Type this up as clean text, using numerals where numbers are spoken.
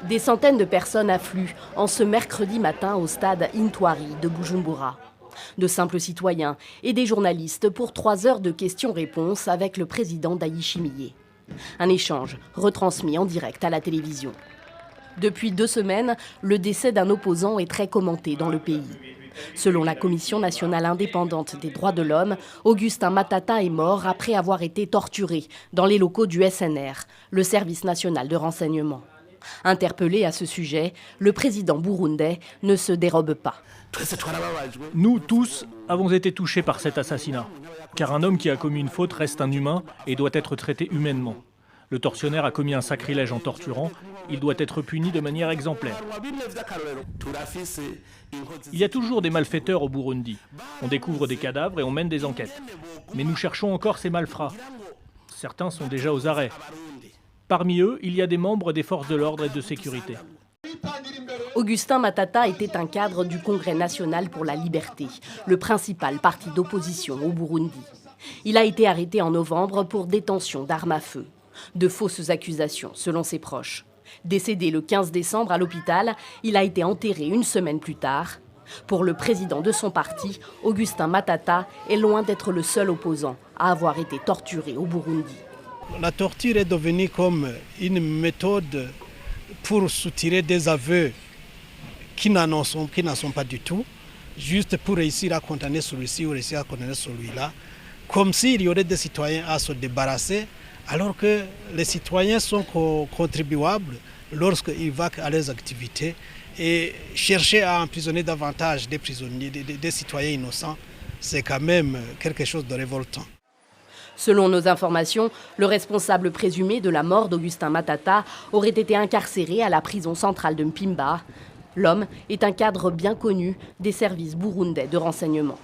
Des centaines de personnes affluent en ce mercredi matin au stade Intwari de Bujumbura. De simples citoyens et des journalistes pour 3 heures de questions-réponses avec le président Ndayishimiye. Un échange retransmis en direct à la télévision. Depuis 2 semaines, le décès d'un opposant est très commenté dans le pays. Selon la Commission nationale indépendante des droits de l'homme, Augustin Matata est mort après avoir été torturé dans les locaux du SNR, le service national de renseignement. Interpellé à ce sujet, le président burundais ne se dérobe pas. Nous tous avons été touchés par cet assassinat, car un homme qui a commis une faute reste un humain et doit être traité humainement. Le tortionnaire a commis un sacrilège en torturant, il doit être puni de manière exemplaire. Il y a toujours des malfaiteurs au Burundi. On découvre des cadavres et on mène des enquêtes. Mais nous cherchons encore ces malfrats. Certains sont déjà aux arrêts. Parmi eux, il y a des membres des forces de l'ordre et de sécurité. Augustin Matata était un cadre du Congrès national pour la liberté, le principal parti d'opposition au Burundi. Il a été arrêté en novembre pour détention d'armes à feu. De fausses accusations, selon ses proches. Décédé le 15 décembre à l'hôpital, il a été enterré 1 semaine plus tard. Pour le président de son parti, Augustin Matata est loin d'être le seul opposant à avoir été torturé au Burundi. La torture est devenue comme une méthode pour soutirer des aveux qui n'en sont pas du tout, juste pour réussir à condamner celui-ci ou réussir à condamner celui-là, comme s'il y aurait des citoyens à se débarrasser, alors que les citoyens sont contribuables lorsqu'ils vaquent à leurs activités. Et chercher à emprisonner davantage des prisonniers, des citoyens innocents, c'est quand même quelque chose de révoltant. Selon nos informations, le responsable présumé de la mort d'Augustin Matata aurait été incarcéré à la prison centrale de Mpimba. L'homme est un cadre bien connu des services burundais de renseignement.